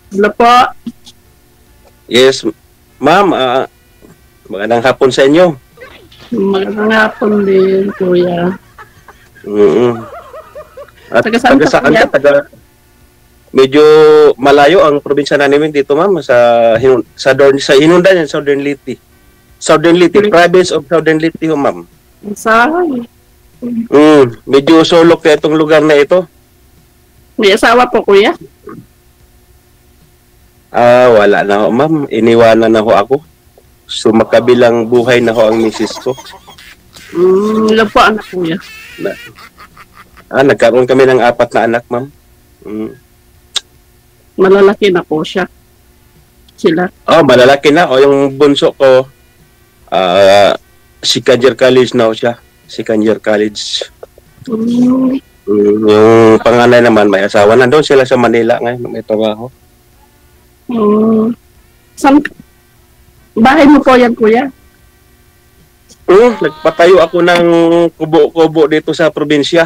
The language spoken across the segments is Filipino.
Hello po. Yes, ma'am. Magandang hapon sa inyo. Magandang hapon din, kuya. At Taga saan ka, saan kuya? ka? Medyo malayo ang probinsya namin dito, ma'am. Sa Hinundan yan, Southern Leyte. Southern Leyte, province of Southern Leyte, ma'am. Saan? Medyo sulok na itong lugar na ito. May asawa po, kuya? Wala na ho, ma'am. Iniwanan na ho ako. So, makabilang buhay na ho ang misis ko. Ilan po anak, kuya? Nagkaroon kami ng 4 na anak, ma'am. Malalaki na po siya. Sila. Malalaki na. Yung bunso ko, second year college na ho siya. Second year college. Yung panganay naman, may asawa na. Doon sila sa Manila ngayon. May trabaho. Saan? Bahay mo po yan, kuya? Nagpatayo ako ng kubo-kubo dito sa probinsya.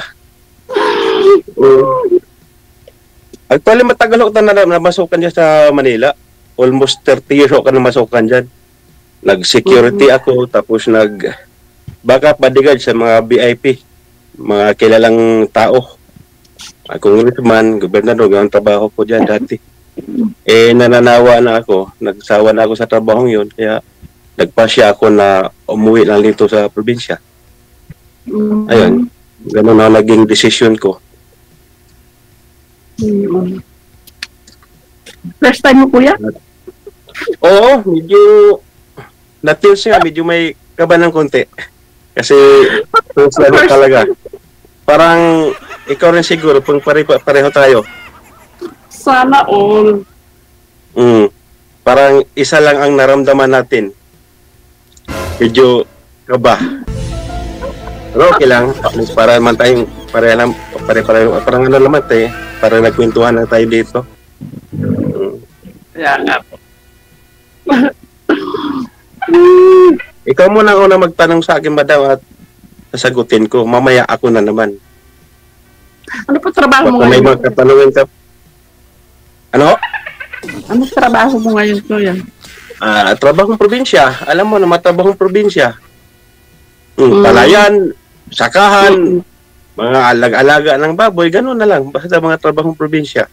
Actually, matagal ako na masukan dyan sa Manila. Almost 30 years ako na masukan dyan. Nag-security ako, tapos backup bodyguard sa mga VIP, mga kilalang tao. Congressman, gobernador, ang trabaho ko dyan dati. Nananawa na ako, nagsawa na ako sa trabahong yun, kaya nagpasya ako na umuwi lang dito sa probinsya. Ayun, ganun na naging decision ko. First time mo, kuya? Oo, medyo na-tense nga, medyo may kaba ng konti. Kasi first talaga. Parang ikaw rin siguro, pang pareho tayo. Sana all. Parang isa lang ang naramdaman natin. Medyo kaba. Pero okay lang. Para man tayong pare-pareho. Parang ano naman tayo. Para nagkwentuhan na tayo dito. Kaya nga po. Ikaw muna una magtanong sa akin, madam, at sasagutin ko. Mamaya ako na naman. Ano po trabaho mo Baka may ngayon? mga katanungan ka. Ano? Ano trabaho mo ngayon, kuya? Trabahong probinsya. Alam mo na matrabahong probinsya. Palayan, sakahan, mga alag-alaga ng baboy, gano'n na lang. Basta mga trabahong probinsya.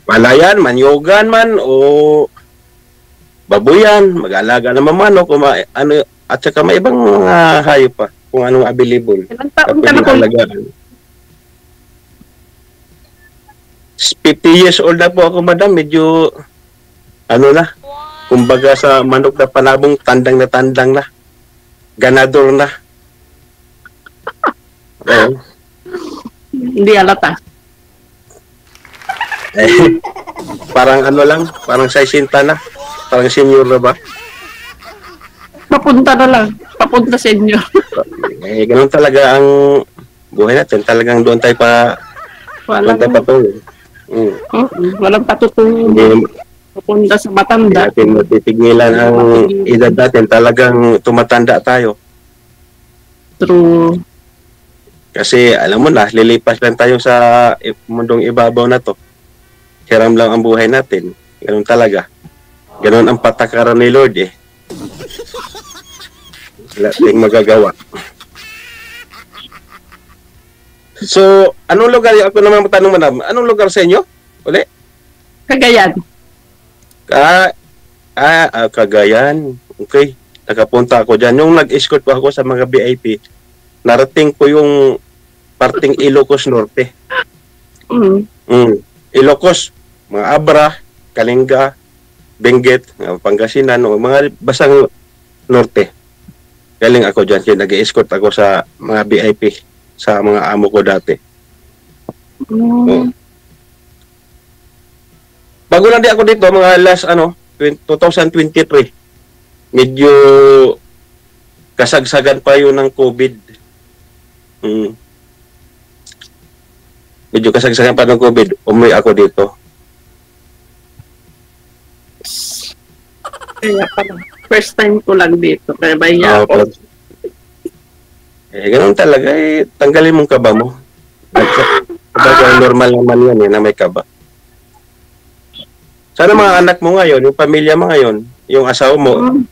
Palayan, manyogan man, o babuyan, mag-alaga ng manok, o at saka may ibang mga hayop pa, kung anong available. Ilang taon ka na, kuya? 50 years old na po ako, madam. Medyo, kumbaga sa manok na panabong, tandang na. Ganador na. Oo. Hindi alata. Parang parang 60 na. Parang senior na ba? Papunta na lang. Papunta sa inyo. Ganun talaga ang buhay natin. Talagang doon tayo patuloy. Walang patutungo. Papunta sa matanda. Hindi natin matipigilan ang edad natin. Talagang tumatanda tayo. True. Kasi alam mo na, lilipas lang tayo sa mundong ibabaw na to. Hiram lang ang buhay natin. Ganun talaga. Ganun ang patakaran ni Lord eh. Wala tayong magagawa. So, anong lugar? Ako naman matanong, madam. Anong lugar sa inyo? Uli? Cagayan. Cagayan. Okay. Nakapunta ako dyan. Yung nag-escort pa ako sa mga VIP, narating ko yung parting Ilocos Norte. Ilocos, mga Abra, Kalinga, Benguet, Pangasinan, mga basang Norte. Galing ako dyan. Kaya nag-escort ako sa mga VIP, sa mga amo ko dati. Bago lang di ako dito, mga last 2023, medyo kasagsagan pa yun ng COVID. Medyo kasagsagan pa ng COVID, umuwi ako dito. Kaya pala. First time ko lang dito. Kaya baya ako. Ganun talaga. Tanggalin mong kaba mo. Bagay normal naman yan na may kaba. Sana mga anak mo ngayon, yung pamilya mo ngayon, yung asawa mo,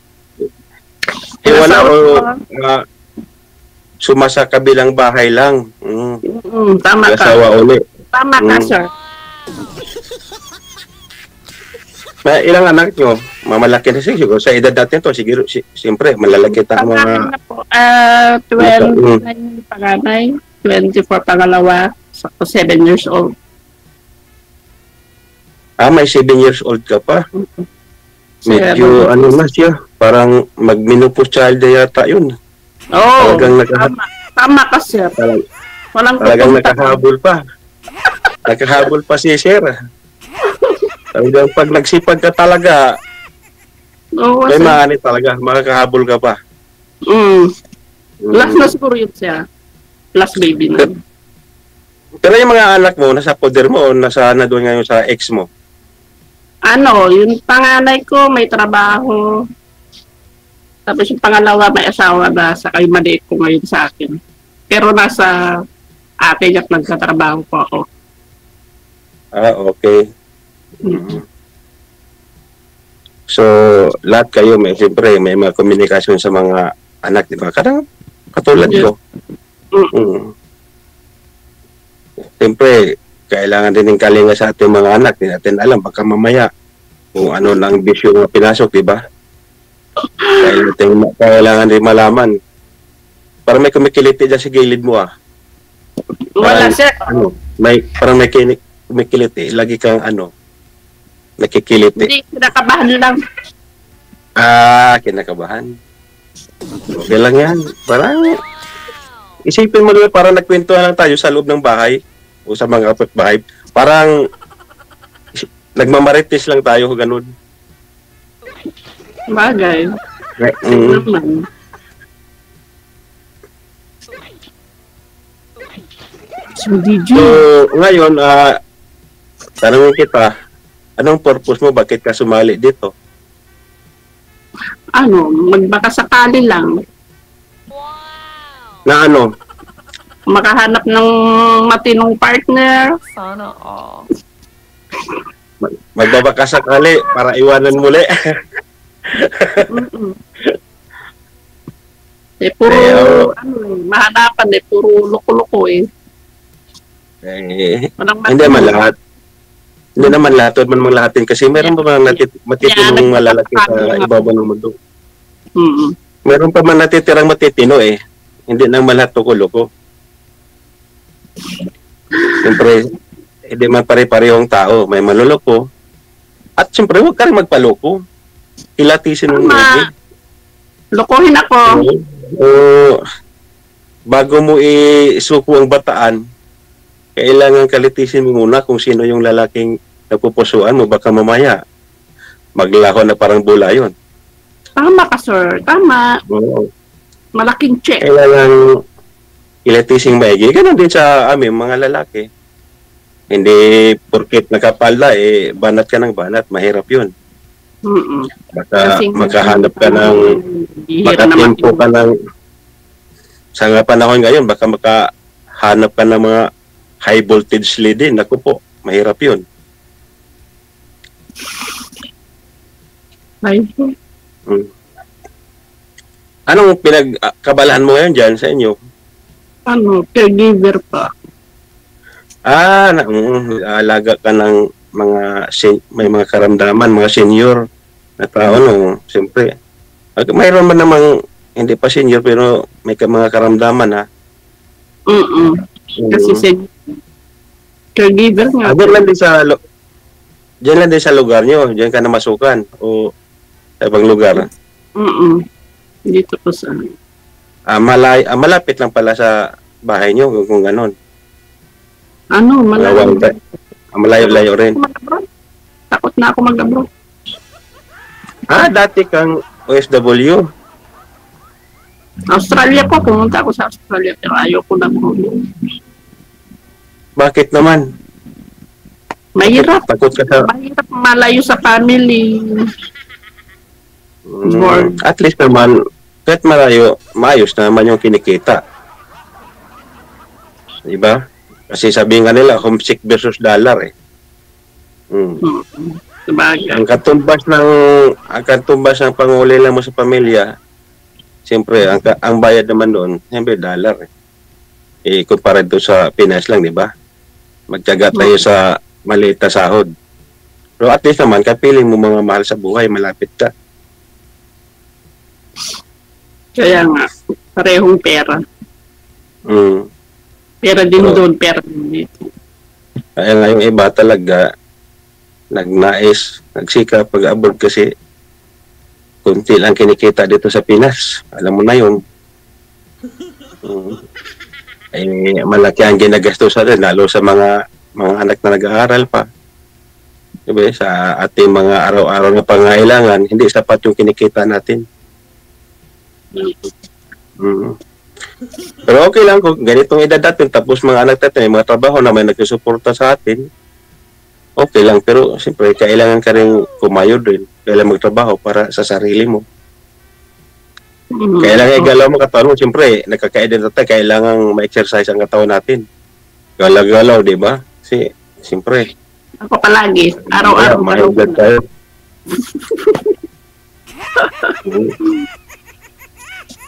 wala o sumasa kabilang bahay lang. Tama ka. Asawa uli. Tama ka, sir. Ilang anak nyo? Mamalaki na siguro. Sa edad natin to, siguro, siyempre, malalaki ta mga... Pangalan na po, 29 panganay, 24 pangalawa, 7 years old. May 7 years old ka pa. Medyo, na siya, parang mag-menopause child na yata yun. Oo, Talagang tama ka, sir. Talagang nakahabol pa. Nakahabol pa si sir. Talagang pag nagsipag ka talaga, may maani talaga, makakahabol ka pa. Last na siguro yun siya. Last baby na. Pero yung mga anak mo, nasa poder mo o nasa na doon ngayon sa ex mo? Yung panganay ko may trabaho. Tapos yung pangalawa may asawa na sa kay maliit ko ngayon sa akin. Pero nasa atin at nagtatrabaho po ako. Okay. So, lahat kayo, siyempre, may mga komunikasyon sa mga anak, di ba? Kadang katulad ko. Siyempre, kailangan din ng kalinga sa ating mga anak. Hindi natin alam, baka mamaya kung ano lang bisyo na pinasok, di ba? Kailangan din malaman. Parang may kumikiliti dyan sa gilid mo, Wala, sir. Parang may kumikiliti. Lagi kang nakikiliti. Hindi, kinakabahan lang. Kinakabahan. Okay lang yan. Parang, isipin mo naman, parang nagkwentuhan lang tayo sa loob ng bahay o sa mga kapitbahay. Parang, nagmamarites lang tayo, ganun. Bagay. So, ngayon, tanongin kita, anong purpose mo? Bakit ka sumali dito? Magbaka sakali lang. Na Makahanap ng matinong partner. Sana all. Magbabaka sakali para iwanan muli. Puro, mahanapan puro loko-loko Hindi naman lahat. Hindi naman lahat. Huwag man mga lahatin. Kasi meron pa mga matitinong malalaki sa ibabaw ng mundo. Meron pa man natitirang matitino Hindi nang malahat loko-loko. Siyempre, hindi man pare-parehong tao. May maluloko. At siyempre, huwag ka rin magpaloko. Ilatisin mo Lokohin ako. Bago mo isuko ang bataan, kailangan kalitisin mo muna kung sino yung lalaking napupusuan mo. Baka mamaya, maglaho na parang bula yun. Tama ka, sir. Tama. Malaking check. Kailangan ilatising maigi. Ganon din sa amin, mga lalaki. Hindi porket nakapalda, banat ka ng banat. Mahirap yun. Baka makahanap ka ng makatimpo ka ng sa nga panahon ngayon, baka makahanap ka ng mga high voltage lead din. Naku po, mahirap yun. Anong pinagkabalahan mo ngayon dyan sa inyo? Caregiver pa. Alaga ka ng may mga karamdaman, mga senior na tao, siyempre. Mayroon man namang hindi pa senior pero may mga karamdaman, Kasi caregiver nga. Diyan lang din sa lugar nyo, diyan ka na masukan o sa ibang lugar. Dito po sa malapit lang pala sa bahay nyo kung ganon. Malayo-layo rin. Takot na ako mag-abroad. Dati kang OFW. Australia po, pumunta ako sa Australia pero ayoko na po. Bakit naman? Mahirap. Takot ka sa... Mahirap malayo sa family. At least naman, kahit malayo, maayos na naman yung kinikita. Diba? Kasi sabi nga nila, homesick versus dollar eh. Mm. Sabagay. Ang katumbas ng pangulila mo sa pamilya, siyempre, ang bayad naman doon, siyempre dollar eh. Kumpara doon sa Pinas lang, di ba? Magtiyaga tayo sa maliit na sahod. Pero at least naman, kapiling mo mga mahal sa buhay, malapit ka. Kaya nga, parehong pera. Mm. Pera din doon, pera din dito. Kaya nga yung iba talaga, nagnais, nagsika pag-abroad kasi kunti lang kinikita dito sa Pinas. Alam mo na yun. Ay, malaki ang ginagastusan rin, lalo sa mga anak na nag-aaral pa. Diba? Sa ating mga araw-araw na pangailangan, hindi sapat yung kinikita natin. Pero okay lang kung ganitong edad natin, tapos mga anak natin, may mga trabaho na may nagsusuporta sa atin, okay lang. Pero siyempre, kailangan ka rin kumayod rin. Kailangan magtrabaho para sa sarili mo. Kailangan igalaw mo katawan mo. Siyempre, nakaka-edad natin, kailangan ma-exercise ang katawan natin. Galaw-galaw, di ba? Siyempre. Ako palagi, araw-araw. May tayo.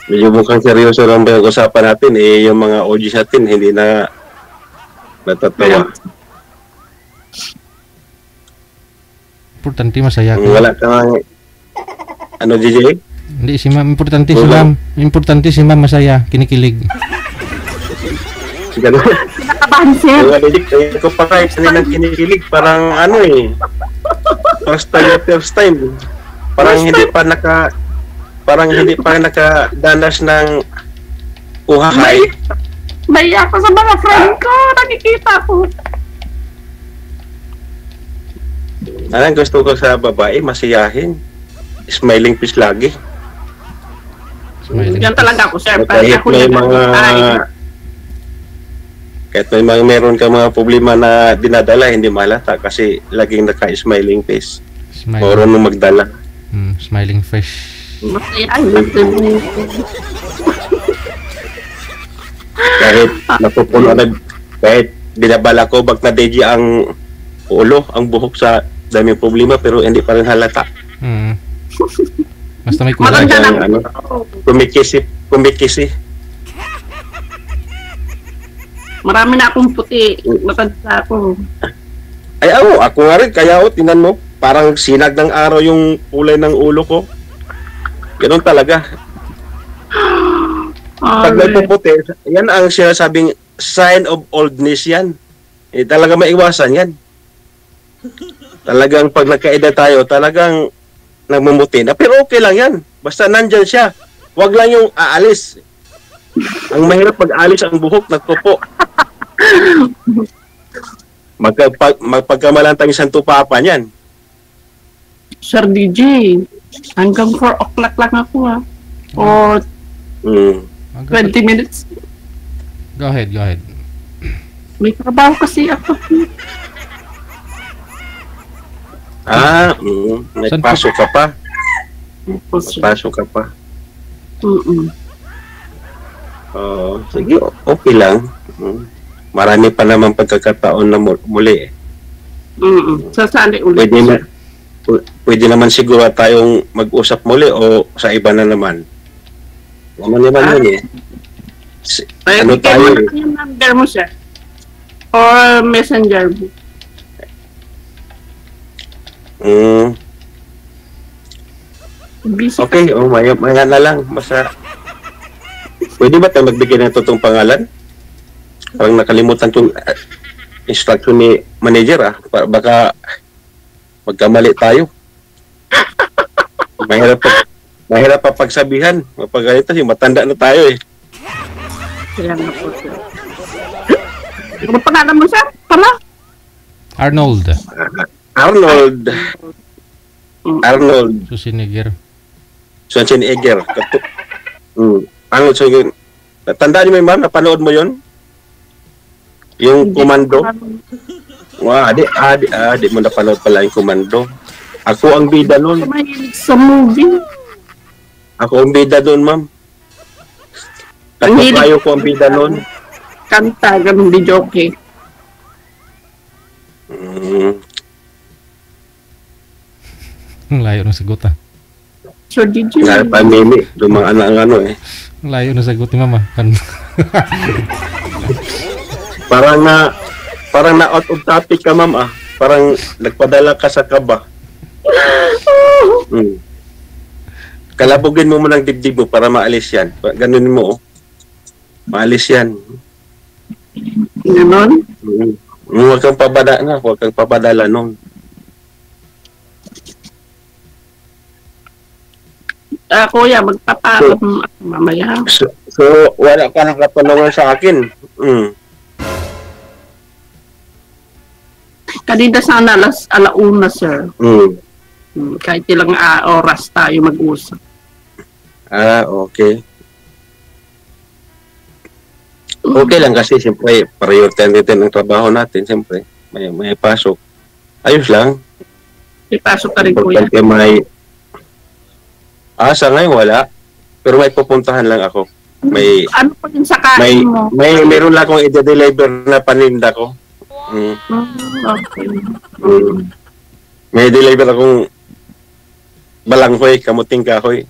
Medyo mukhang seryoso lang ba yung usapan natin, yung mga OGs natin, hindi na natatawa. Importante masaya ka. Wala kang, ano, DJ? Hindi si ma'am, importante si ma'am. Importante si ma'am masaya, kinikilig. Ganun. Kinakabahan, sir. Ko pa kayo kaninang kinikilig, parang ano first time. Parang hindi pa nakadanas ng uhahay. May ako sa mga friend ko, nakikita ko. Anong gusto ko sa babae, masiyahin. Smiling face lagi. Yan talaga ako, sir. Kahit may meron ka mga problema na dinadala, hindi malata kasi laging naka-smiling face. Marunong magdala. Smiling face. Kahit napupuno na, kahit binabala ko bag na DJ ang ulo, ang buhok sa daming problema, pero hindi pa rin halata. Basta may kulay. Kumikisi. Marami na akong puti. Matanda ako. Ay, ako nga rin. Kaya tinan mo, parang sinag ng araw yung kulay ng ulo ko. Ganun talaga. Pag nagpuputi, yan ang sinasabing sign of oldness yan. Talaga maiwasan yan. Talagang pag nagkaedad tayo, talagang nagmumuti na. Pero okay lang yan. Basta nandyan siya. Huwag lang yung aalis. Ang mahirap pag aalis ang buhok, nagpupo. Magpagkamalantang isang tupapa niyan. Sir DJ, hanggang 4 o'clock lang ako O 20 minutes. Go ahead. May trabaho kasi ako. Nagpasok ka pa. Sige, okay lang. Marami pa naman pagkakataon na muli. Sasali ulit. Pwede naman siguro tayong mag-usap muli o sa iba na naman. Ano naman yun Ano tayo yung number mo siya? Or messenger mo? Busy okay, maya na lang. Basta pwede ba tayo magbigay ng totoong pangalan? Parang nakalimutan itong instruction ni manager baka magkamali tayo. Mahirap pa pagsabihan. Mapag ganito, matanda na tayo Kaya nga po siya. Ano pangalan mo siya? Pala? Arnold. Schwarzenegger. Arnold Schwarzenegger. Tandaan niyo ma'am, napanood mo yun? Yung Komando? Di mo napanood pala yung Komando. Ako ang bida nun. Mahilig sa movie. Ako ang bida nun, ma'am. Tayo ko ang bida nun. Kanta, ganun di joke. Ang layo ng sagot ah. Sir DJ. Nga pamimi, dumaan na ang ano eh. Ang layo ng sagot ni mama. Parang na out of topic ka, ma'am ah. Parang nagpadala ka sa kaba. Kalabugin mo ng dibdib mo para maalis yan. Ganun mo, oh. Maalis yan. Ganon? Huwag kang papadala nun. Kuya, magpapalam ako mamaya. So, wala ka nang katanungan sa akin. Kanina sana alauna, sir. Kahit ilang oras tayo mag-usap. Okay. Okay lang kasi siyempre priority natin ang trabaho natin, siyempre. May pasok. Ayos lang. May pasok ka rin, kuya. Importante sa ngayon wala. Pero may pupuntahan lang ako. Ano pa yun sa kain mo? Meron lang akong i-deliver na paninda ko. Okay. May deliver akong balanghoy, kamuting kahoy.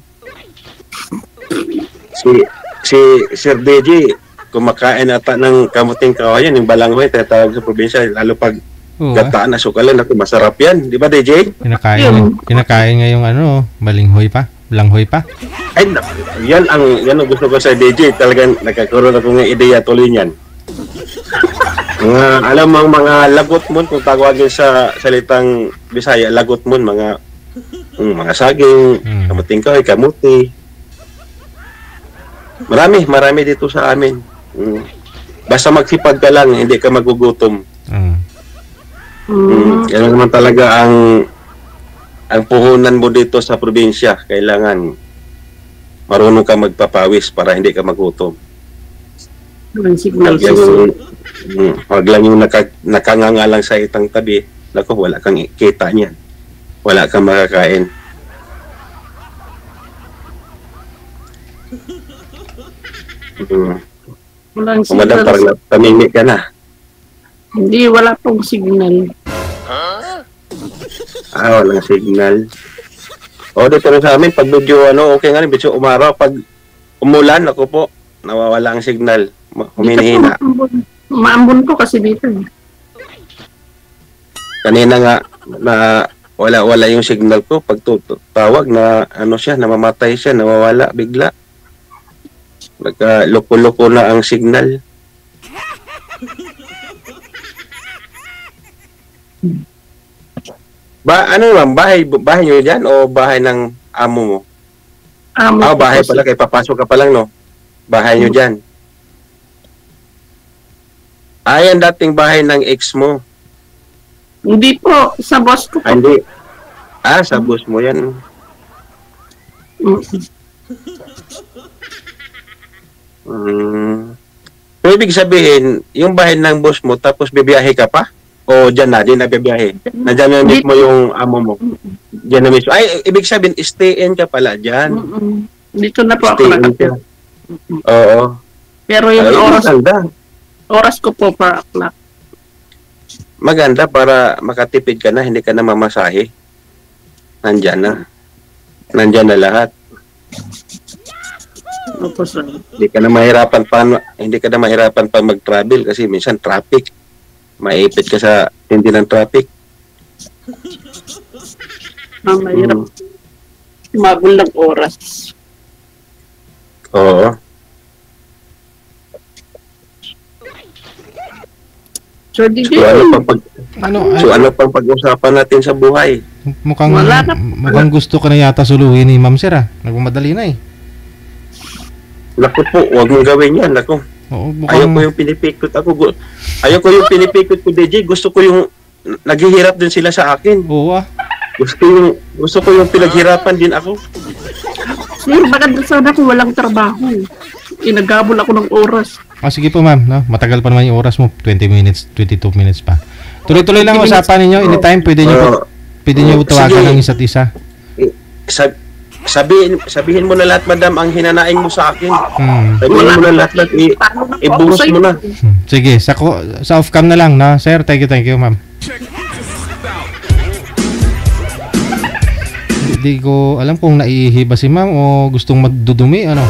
Si Sir DJ, kumakain ata ng kamuting kahoy yan, yung balanghoy, tatawag sa probinsya, lalo pag gataan na sukalan, ako masarap yan. Di ba, DJ? Kinakain nga yung balinghoy pa. Balanghoy pa. Ay, yan ang gusto ko sa DJ. Talagang nagkakaroon ako ng ideya tuloy niyan. Alam mo mga lagot mo kung tawagin sa salitang Bisaya, lagot mo mga saging, kamuting kahoy, kamuti. Marami dito sa amin. Basta magsipag ka lang, hindi ka magugutom. Yan naman talaga ang puhunan mo dito sa probinsya. Kailangan marunong ka magpapawis para hindi ka magutom. Huwag lang yung nakanganga lang sa itang tabi. Naku, wala kang kita niyan. Wala kang makakain. Walang Madam, parang tamimik ka na. Hindi, wala pong signal. Walang signal. Dito rin sa amin, pag medyo okay nga rin, medyo umaraw. Pag umulan, ako po, nawawala ang signal. Huminihina. Maambon ko kasi dito. Kanina nga, na wala yung signal ko. Pag tawag na, namamatay siya, nawawala bigla. Nagka-loko-loko na ang signal. Ma'am, bahay nyo dyan o bahay ng amo mo? Bahay pala, kaya papasok ka pa lang, no? Bahay nyo dyan. Yan dating bahay ng ex mo. Hindi po, sa boss ko po. Hindi. Sa boss mo yan. So, ibig sabihin, yung bahay ng boss mo, tapos bibiyahe ka pa? O dyan na, di na bibiyahe? Nandiyan na mismo yung amo mo? Dyan na mismo. Ay, ibig sabihin, stay-in ka pala dyan. Dito na po ako nakatira. Oo. Pero yung oras ko po per o'clock. Maganda para makatipid ka na, hindi ka na mamasahe. Nandyan na. Nandyan na lahat. Opo, sir. Hindi ka na mahirapan pa mag-travel kasi minsan traffic. Maipit ka sa tindi ng traffic. Mahirap. Magul ng oras. Oo. Sir DJ. So ano pang pag-usapan natin sa buhay? Mukhang gusto ka na yata suluhin ni Ma'am Sir. Nagmamadali na eh. Naku po, huwag mong gawin yan. Naku. Ayaw ko yung pinipikot ako. Ayaw ko yung pinipikot ko, DJ. Gusto ko yung naghihirap din sila sa akin. Oo Gusto ko yung pinaghirapan din ako. Sir, bakit sana kung walang trabaho? Inagabol ako ng oras. Sige po, ma'am. No? Matagal pa naman yung oras mo. 20 minutes, 22 minutes pa. Tuloy-tuloy lang usapan ninyo. Anytime, pwede nyo tawagan ng isa't isa. Sabihin mo na lahat, madam, ang hinanaing mo sa akin. Sabihin mo na lahat, ibuhos mo na. Sige, sa off-cam na lang, no? Sir, thank you, ma'am. Di ko alam kung naiihi ba si ma'am o gustong magdudumi, ano.